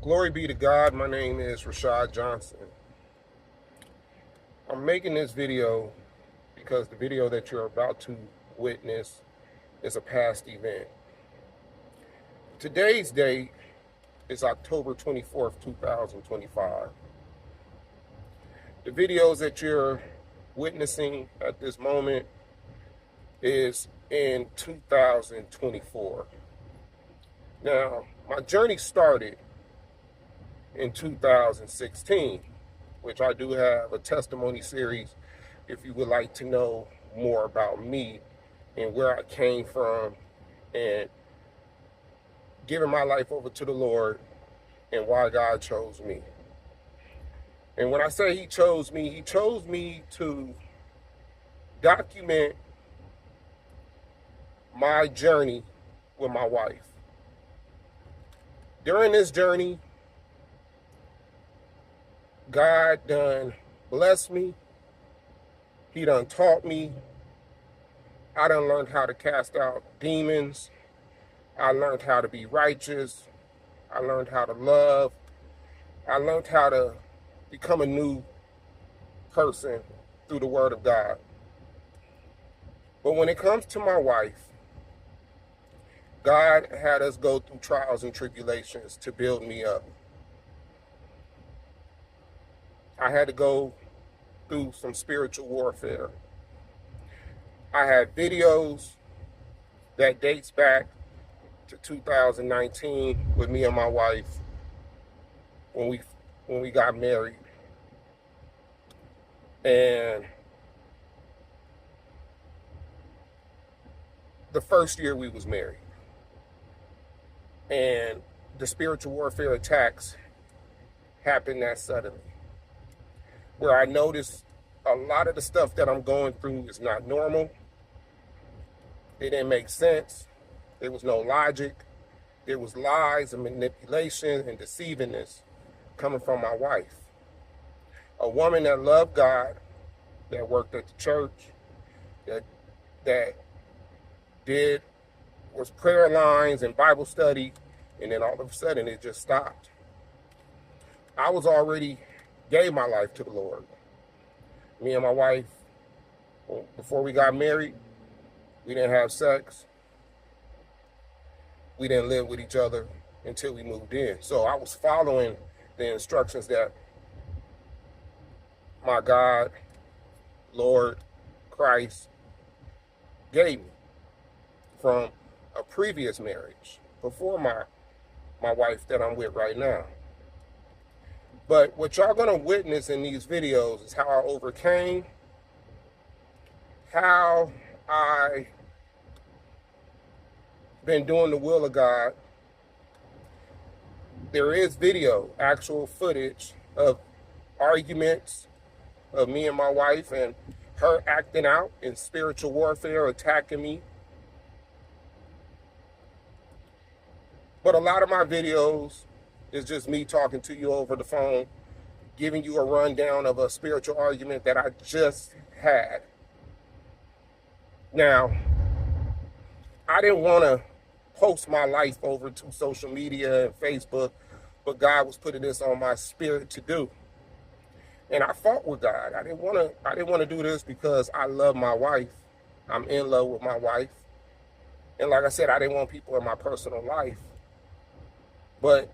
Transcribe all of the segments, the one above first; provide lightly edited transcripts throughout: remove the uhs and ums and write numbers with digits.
Glory be to God. My name is Rashad Johnson. I'm making this video because the video that you're about to witness is a past event. Today's date is October 24th, 2025. The videos that you're witnessing at this moment is in 2024. Now, my journey started in 2016, which I do have a testimony series if you would like to know more about me and where I came from and giving my life over to the Lord and why God chose me. And when I say He chose me to document my journey with my wife. During this journey, God done blessed me. He done taught me. I done learned how to cast out demons. I learned how to be righteous. I learned how to love. I learned how to become a new person through the Word of God. But when it comes to my wife, God had us go through trials and tribulations to build me up. I had to go through some spiritual warfare. I had videos that dates back to 2019 with me and my wife when we got married. And the first year we was married. And the spiritual warfare attacks happened that suddenly, where I noticed a lot of the stuff that I'm going through is not normal. It didn't make sense. There was no logic. There was lies and manipulation and deceivingness coming from my wife. A woman that loved God, that worked at the church, that was prayer lines and Bible study, and then all of a sudden it just stopped. I was already gave my life to the Lord. Me and my wife, before we got married, we didn't have sex. We didn't live with each other until we moved in. So I was following the instructions that my God, Lord, Christ gave me from a previous marriage before my wife that I'm with right now. But what y'all gonna witness in these videos is how I overcame, how I been doing the will of God. There is video, actual footage of arguments of me and my wife and her acting out in spiritual warfare, attacking me. But a lot of my videos is just me talking to you over the phone, giving you a rundown of a spiritual argument that I just had. Now, I didn't want to post my life over to social media and Facebook, but God was putting this on my spirit to do. And I fought with God. I didn't want to do this because I love my wife. I'm in love with my wife. And like I said, I didn't want people in my personal life. But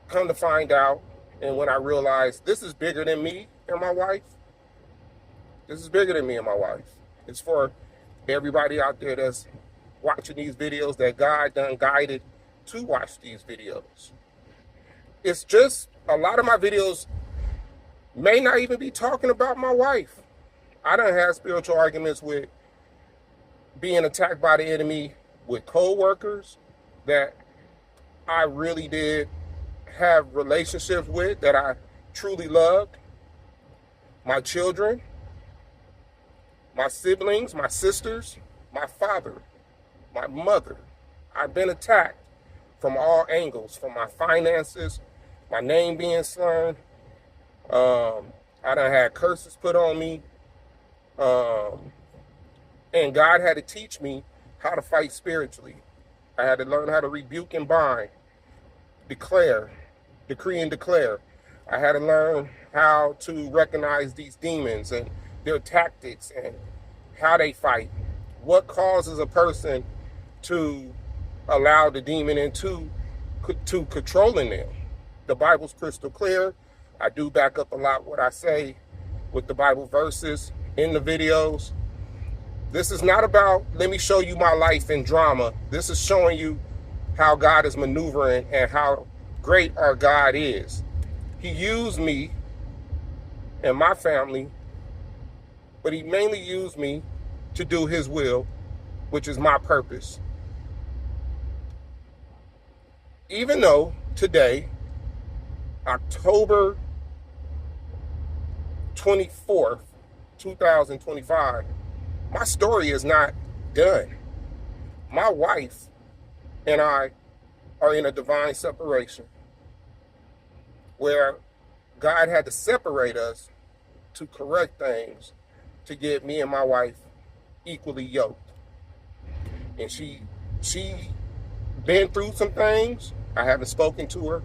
come to find out, and when I realized this is bigger than me and my wife, this is bigger than me and my wife. It's for everybody out there that's watching these videos that God done guided to watch these videos. It's just a lot of my videos may not even be talking about my wife. I done had spiritual arguments with being attacked by the enemy with co-workers that I really did have relationships with, that I truly loved. My children, my siblings, my sisters, my father, my mother. I've been attacked from all angles, from my finances, my name being slurred. I done had curses put on me. And God had to teach me how to fight spiritually. I had to learn how to rebuke and bind, declare, decree and declare. I had to learn how to recognize these demons and their tactics and how they fight. What causes a person to allow the demon into to controlling them? The Bible's crystal clear. I do back up a lot what I say with the Bible verses in the videos. This is not about, let me show you my life in drama. This is showing you how God is maneuvering and how great our God is. He used me and my family, but he mainly used me to do his will, which is my purpose. Even though today, October 24th, 2025, my story is not done. My wife and I are in a divine separation where God had to separate us to correct things to get me and my wife equally yoked. And she been through some things. I haven't spoken to her,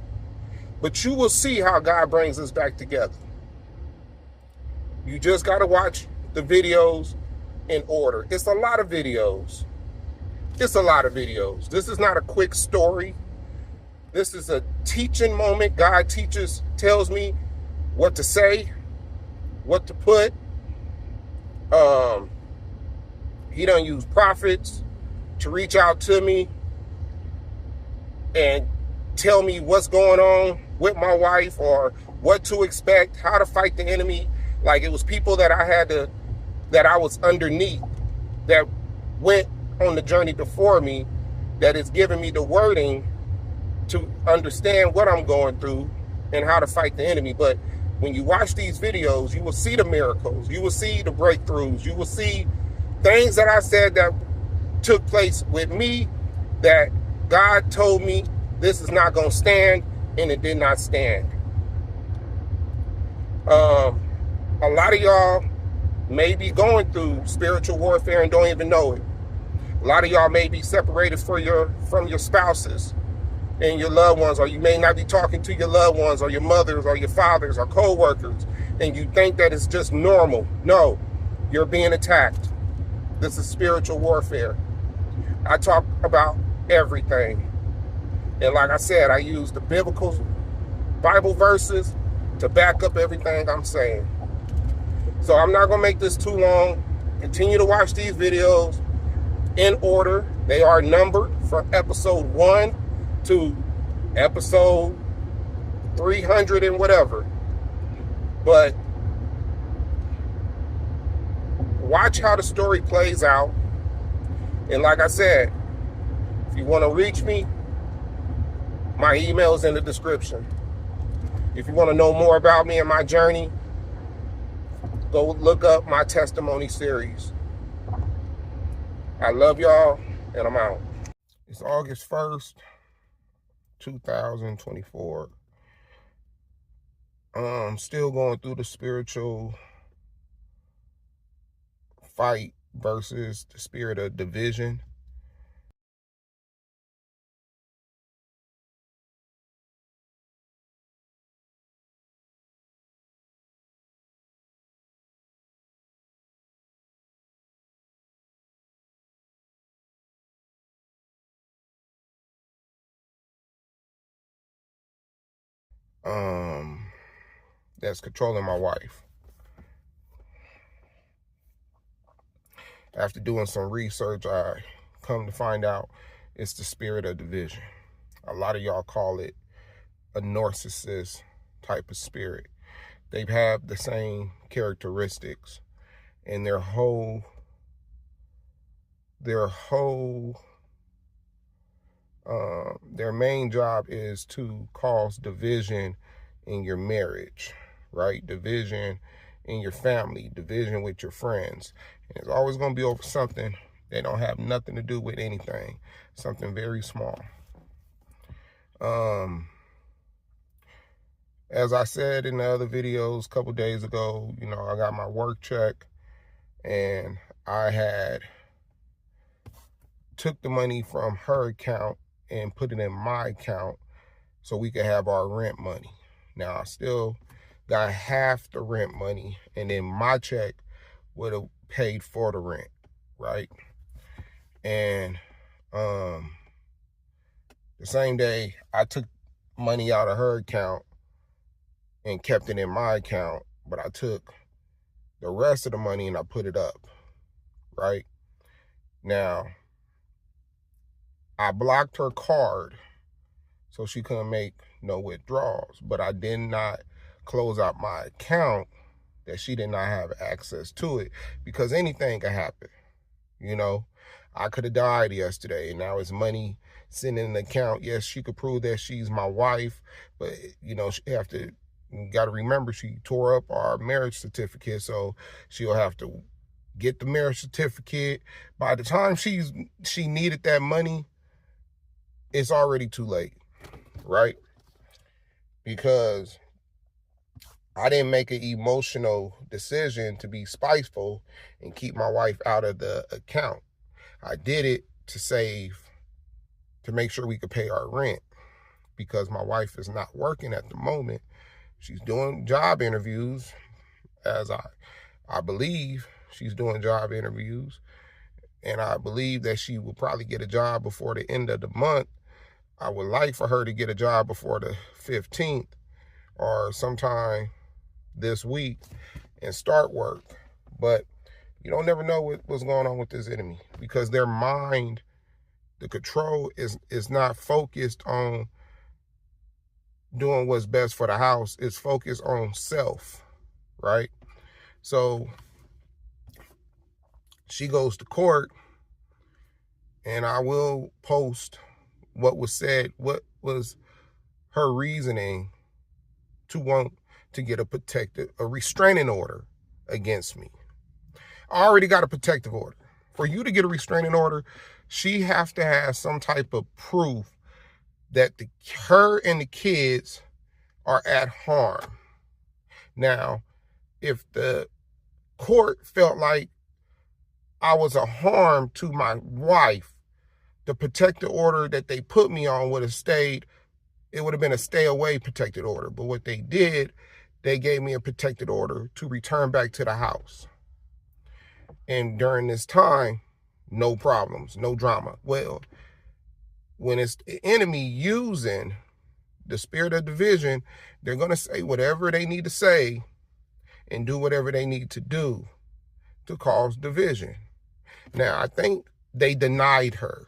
but you will see how God brings us back together. You just got to watch the videos in order. It's a lot of videos. It's a lot of videos. This is not a quick story. This is a teaching moment. God tells me what to say, what to put. He done use prophets to reach out to me and tell me what's going on with my wife or what to expect, how to fight the enemy. Like it was people that I was underneath that went on the journey before me that is giving me the wording to understand what I'm going through and how to fight the enemy. But when you watch these videos, you will see the miracles, you will see the breakthroughs, you will see things that I said that took place with me that God told me this is not going to stand, and it did not stand. A lot of y'all may be going through spiritual warfare and don't even know it. A lot of y'all may be separated from your spouses and your loved ones, or you may not be talking to your loved ones or your mothers or your fathers or co-workers, and you think that it's just normal. No, you're being attacked. This is spiritual warfare. I talk about everything. And like I said, I use the biblical Bible verses to back up everything I'm saying. So I'm not going to make this too long. Continue to watch these videos in order. They are numbered from episode 1 to episode 300 and whatever. But watch how the story plays out. And like I said, if you want to reach me, my email is in the description. If you want to know more about me and my journey, go look up my testimony series. I love y'all, and I'm out. It's August 1st, 2024. I'm still going through the spiritual fight versus the spirit of division. That's controlling my wife. After doing some research, I come to find out it's the spirit of division. A lot of y'all call it a narcissist type of spirit. They have the same characteristics, and their main job is to cause division in your marriage, right? Division in your family, division with your friends. And it's always going to be over something that don't have nothing to do with anything, something very small. As I said in the other videos a couple days ago, you know, I got my work check and I had took the money from her account and put it in my account so we could have our rent money. Now, I still got half the rent money, and then my check would have paid for the rent, right? And the same day, I took money out of her account and kept it in my account, but I took the rest of the money and I put it up, right? Now, I blocked her card so she couldn't make no withdrawals, but I did not close out my account that she did not have access to it, because anything could happen. You know, I could have died yesterday and now it's money sitting in the account. Yes, she could prove that she's my wife, but you know, you got to remember, she tore up our marriage certificate, so she'll have to get the marriage certificate. By the time she needed that money, it's already too late, right? Because I didn't make an emotional decision to be spiteful and keep my wife out of the account. I did it to save, to make sure we could pay our rent, because my wife is not working at the moment. She's doing job interviews, as I believe she's doing job interviews, and I believe that she will probably get a job before the end of the month. I would like for her to get a job before the 15th or sometime this week and start work. But you don't never know what's going on with this enemy, because their mind, the control is not focused on doing what's best for the house. It's focused on self, right? So she goes to court, and I will post what was said, what was her reasoning to want to get a restraining order against me. I already got a protective order. For you to get a restraining order, she has to have some type of proof that her and the kids are at harm. Now, if the court felt like I was a harm to my wife, the protective order that they put me on would have stayed. It would have been a stay away protected order. But what they did, they gave me a protected order to return back to the house. And during this time, no problems, no drama. Well, when it's the enemy using the spirit of division, they're going to say whatever they need to say and do whatever they need to do to cause division. Now, I think they denied her.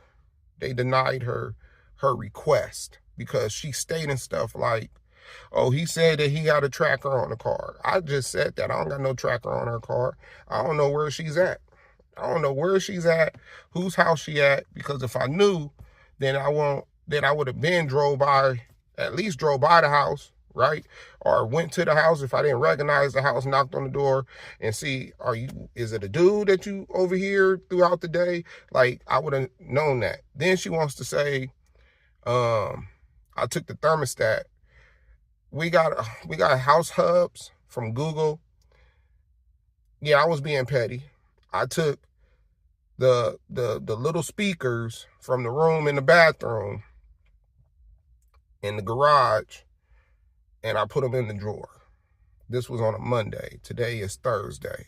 They denied her request, because she stating stuff like, oh, he said that he got a tracker on the car. I just said that. I don't got no tracker on her car. I don't know where she's at. I don't know where she's at, whose house she at, because if I knew, then I would have been at least drove by the house, right? Or went to the house if I didn't recognize the house, knocked on the door and see, is it a dude that you over here throughout the day? Like, I would have known that. Then she wants to say, I took the thermostat. We got house hubs from Google. Yeah, I was being petty. I took the little speakers from the room in the bathroom in the garage, and I put them in the drawer. This was on a Monday. Today is Thursday.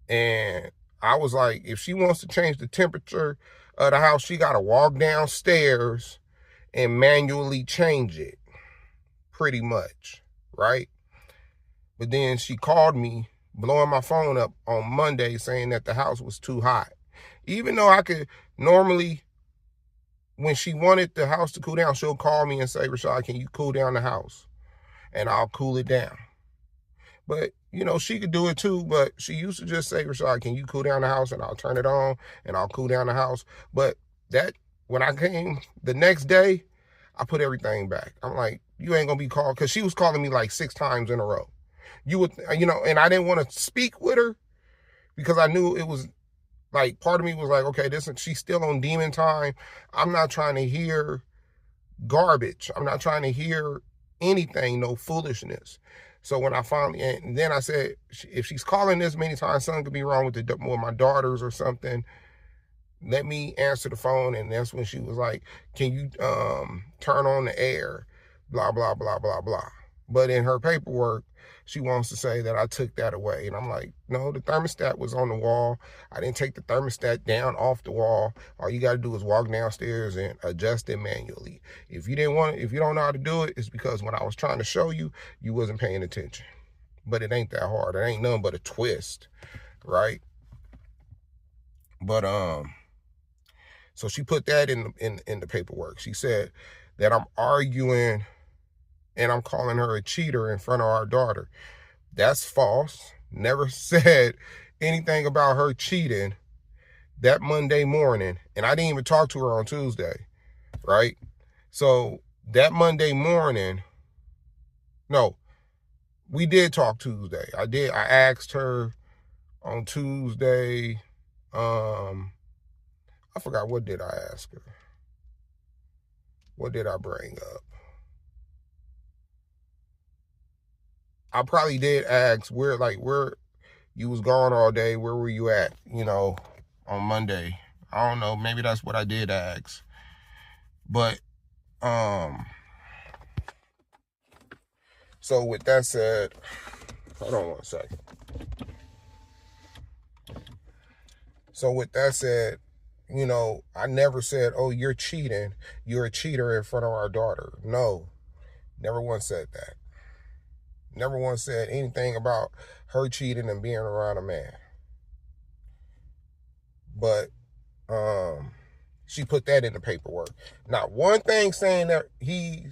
And I was like, if she wants to change the temperature of the house, she got to walk downstairs and manually change it, pretty much, right? But then she called me, blowing my phone up on Monday, saying that the house was too hot. Even though I could normally, when she wanted the house to cool down, she'll call me and say, Rashad, can you cool down the house? And I'll cool it down. But, you know, she could do it too, but she used to just say, Rashad, can you cool down the house? And I'll turn it on and I'll cool down the house. But when I came the next day, I put everything back. I'm like, you ain't gonna be called, because she was calling me like 6 times in a row. And I didn't want to speak with her because I knew it was like, part of me was like, okay, she's still on demon time. I'm not trying to hear garbage. I'm not trying to hear anything, no foolishness. So when and then I said, if she's calling this many times, something could be wrong with my daughters or something. let me answer the phone. And that's when she was like, can you turn on the air? Blah, blah, blah, blah, blah. But in her paperwork, she wants to say that I took that away. And I'm like, no, the thermostat was on the wall. I didn't take the thermostat down off the wall. All you got to do is walk downstairs and adjust it manually. If you don't know how to do it, it's because when I was trying to show you, you wasn't paying attention. But it ain't that hard. It ain't nothing but a twist, right? But so she put that in the paperwork. She said that I'm arguing and I'm calling her a cheater in front of our daughter. That's false. Never said anything about her cheating that Monday morning. And I didn't even talk to her on Tuesday, right? So that Monday morning, no, we did talk Tuesday. I asked her on Tuesday, I forgot, what did I ask her? What did I bring up? I probably did ask where you was gone all day. Where were you at, on Monday? I don't know. Maybe that's what I did ask. But, so with that said, hold on one second. So with that said, I never said, oh, you're cheating. You're a cheater in front of our daughter. No, never once said that. Never once said anything about her cheating and being around a man. But she put that in the paperwork. Not one thing saying that he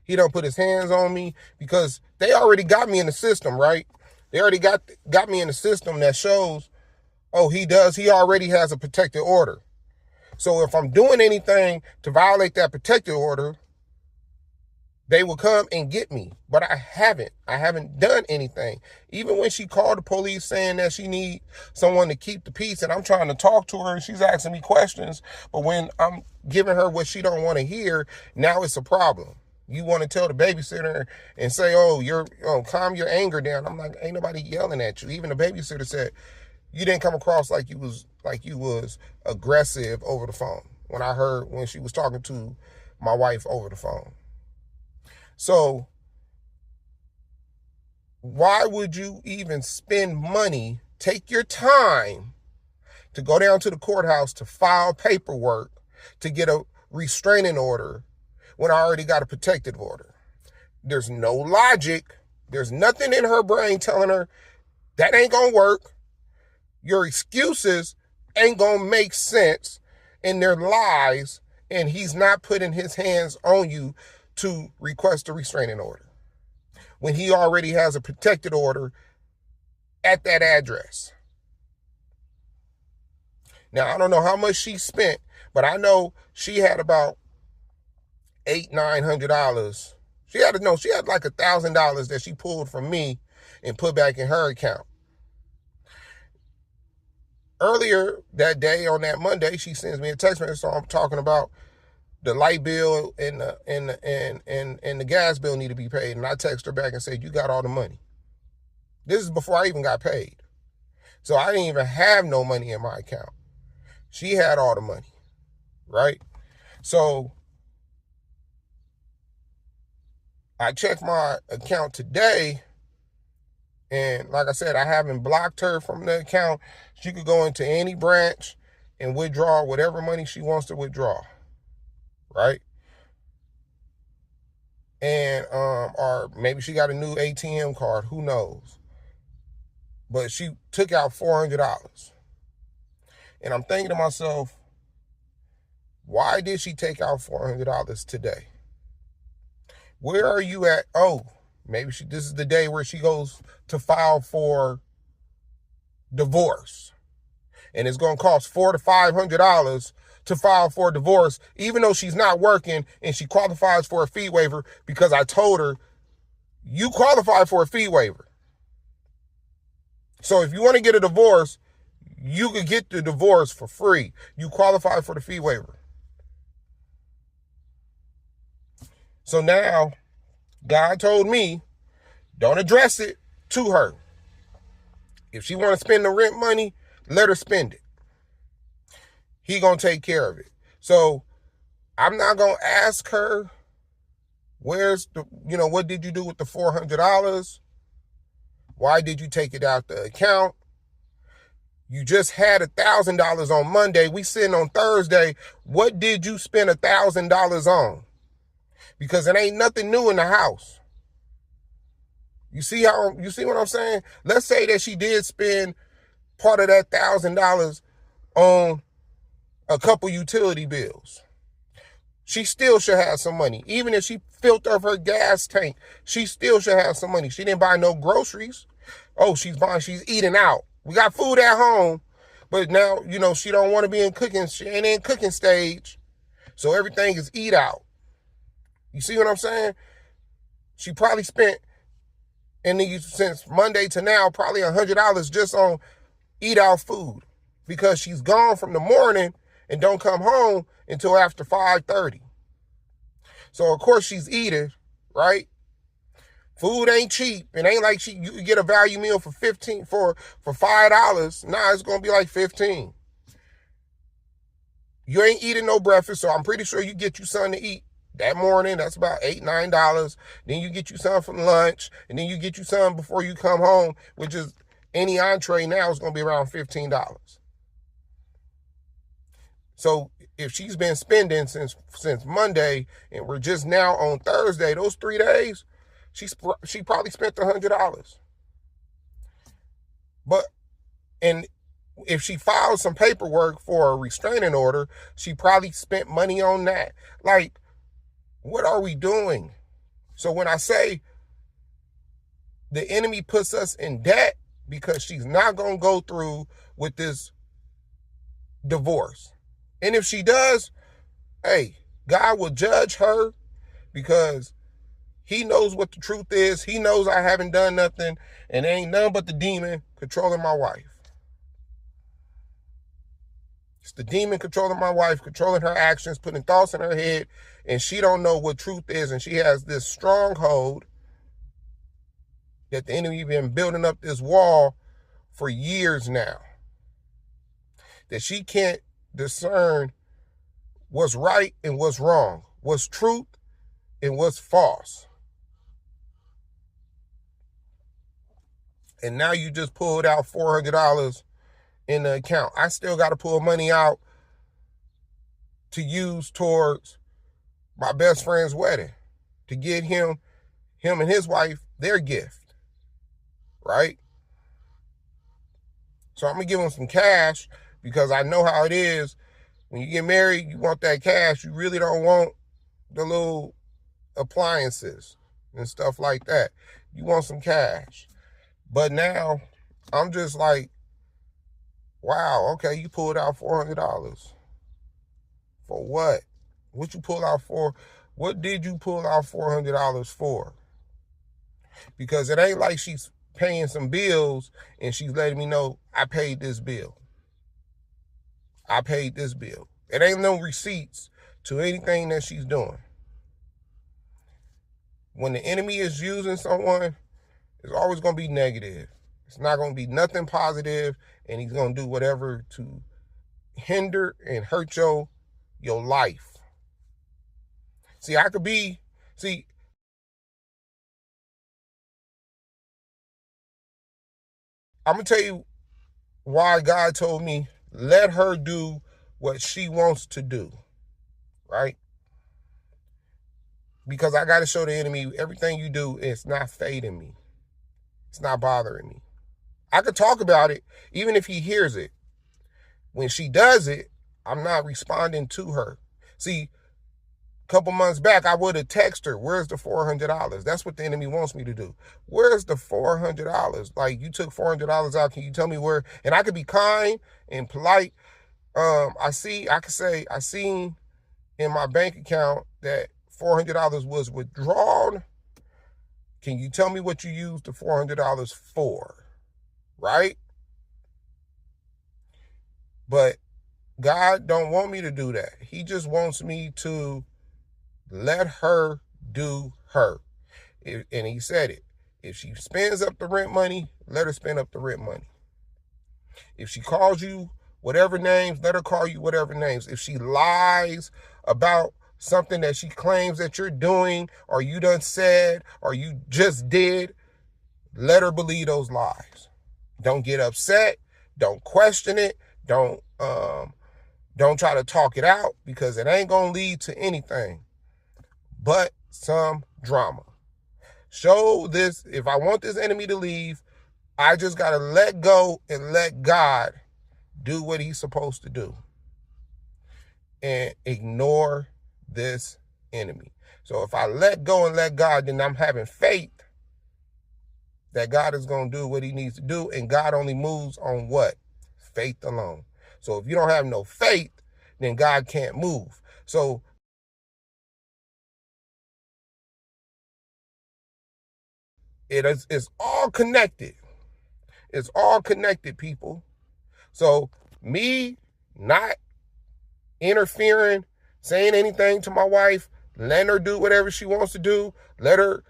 don't put his hands on me, because they already got me in the system, right? They already got me in the system that shows, oh, he already has a protected order. So if I'm doing anything to violate that protected order, they will come and get me. But I haven't done anything. Even when she called the police saying that she need someone to keep the peace, and I'm trying to talk to her and she's asking me questions, but when I'm giving her what she don't want to hear, now it's a problem. You want to tell the babysitter and say, calm your anger down. I'm like, ain't nobody yelling at you. Even the babysitter said, you didn't come across like you was aggressive over the phone when she was talking to my wife over the phone. So why would you even spend money, take your time to go down to the courthouse to file paperwork to get a restraining order when I already got a protective order? There's no logic. There's nothing in her brain telling her that ain't gonna work. Your excuses ain't gonna make sense, and they're lies, and he's not putting his hands on you to request a restraining order when he already has a protected order at that address. Now, I don't know how much she spent, but I know she had about $800-900. She had like $1,000 that she pulled from me and put back in her account. Earlier that day, on that Monday, she sends me a text message. So I'm talking about the light bill and the gas bill need to be paid. And I text her back and said, you got all the money. This is before I even got paid. So I didn't even have no money in my account. She had all the money, right? So I checked my account today, and like I said, I haven't blocked her from the account. She could go into any branch and withdraw whatever money she wants to withdraw, right? And or maybe she got a new ATM card, who knows? But she took out $400. And I'm thinking to myself, why did she take out $400 today? Where are you at? Oh, maybe this is the day where she goes to file for divorce. And it's going to cost $400 to $500 to file for a divorce, even though she's not working and she qualifies for a fee waiver, because I told her, you qualify for a fee waiver. So if you want to get a divorce, you could get the divorce for free. You qualify for the fee waiver. So now, God told me, don't address it to her. If she want to spend the rent money, let her spend it. he gonna take care of it. So I'm not gonna ask her, where's the, what did you do with the $400? Why did you take it out the account? You just had $1,000 on Monday. We sitting on Thursday. What did you spend $1,000 on? Because it ain't nothing new in the house. You see what I'm saying? Let's say that she did spend part of that $1,000 on a couple utility bills. She still should have some money. Even if she filled up her gas tank, she still should have some money. She didn't buy no groceries. Oh, she's eating out. We got food at home, but now, she don't want to be in cooking. She ain't in cooking stage. So everything is eat out. You see what I'm saying? She probably spent, since Monday to now, probably $100 just on eat out food, because she's gone from the morning and don't come home until after 5:30. So of course she's eating, right? Food ain't cheap. It ain't like you get a value meal for $5. Nah, it's gonna be like $15. You ain't eating no breakfast, so I'm pretty sure you get you something to eat that morning. That's about $8, $9. Then you get you something for lunch, and then you get you something before you come home, which is any entree now is gonna be around $15. So if she's been spending since Monday, and we're just now on Thursday, those 3 days, she probably spent $100. And if she filed some paperwork for a restraining order, she probably spent money on that. Like, what are we doing? So when I say the enemy puts us in debt because she's not going to go through with this divorce. And if she does, hey, God will judge her, because he knows what the truth is. He knows I haven't done nothing, and there ain't nothing but the demon controlling my wife. It's the demon controlling my wife, controlling her actions, putting thoughts in her head, and she don't know what truth is, and she has this stronghold that the enemy been building up this wall for years now, that she can't discern what's right and what's wrong, what's truth and what's false. And now you just pulled out $400 in the account. I still got to pull money out to use towards my best friend's wedding, to get him and his wife their gift, right? So I'm going to give him some cash, because I know how it is. When you get married, you want that cash. You really don't want the little appliances and stuff like that. You want some cash. But now I'm just like, wow, okay, you pulled out $400. For what? What you pull out for? What did you pull out $400 for? Because it ain't like she's paying some bills and she's letting me know, I paid this bill. I paid this bill. It ain't no receipts to anything that she's doing. When the enemy is using someone, it's always going to be negative. It's not going to be nothing positive, and he's going to do whatever to hinder and hurt your life. I'm going to tell you why God told me, let her do what she wants to do, right? Because I got to show the enemy, everything you do is not fading me. It's not bothering me. I could talk about it, even if he hears it. When she does it, I'm not responding to her. See, a couple months back, I would have texted her, where's the $400? That's what the enemy wants me to do. Where's the $400? Like, you took $400 out. Can you tell me where? And I could be kind and polite. I seen in my bank account that $400 was withdrawn. Can you tell me what you used the $400 for? Right? But God don't want me to do that. He just wants me to let her do her. And he said it. If she spends up the rent money, let her spend up the rent money. If she calls you whatever names, let her call you whatever names. If she lies about something that she claims that you're doing or you done said or you just did, let her believe those lies. Don't get upset. Don't question it. Don't try to talk it out, because it ain't gonna lead to anything but some drama. Show this. If I want this enemy to leave, I just gotta let go and let God do what he's supposed to do and ignore this enemy. So if I let go and let God, then I'm having faith that God is going to do what he needs to do, and God only moves on what? Faith alone. So if you don't have no faith, then God can't move. So it's all connected. It's all connected, people. So me not interfering, saying anything to my wife, letting her do whatever she wants to do, let her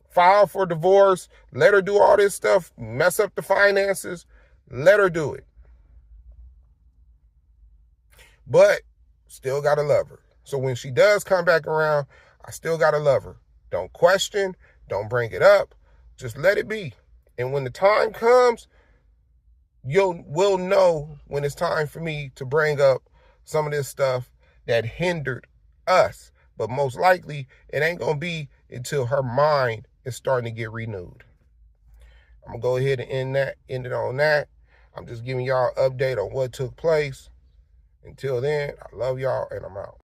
file for divorce, let her do all this stuff, mess up the finances, let her do it. But still gotta love her. So when she does come back around, I still gotta love her. Don't question, don't bring it up, just let it be. And when the time comes, we'll know when it's time for me to bring up some of this stuff that hindered us. But most likely, it ain't gonna be until her mind is starting to get renewed. I'm gonna go ahead and end it on that. I'm just giving y'all an update on what took place. Until then, I love y'all and I'm out.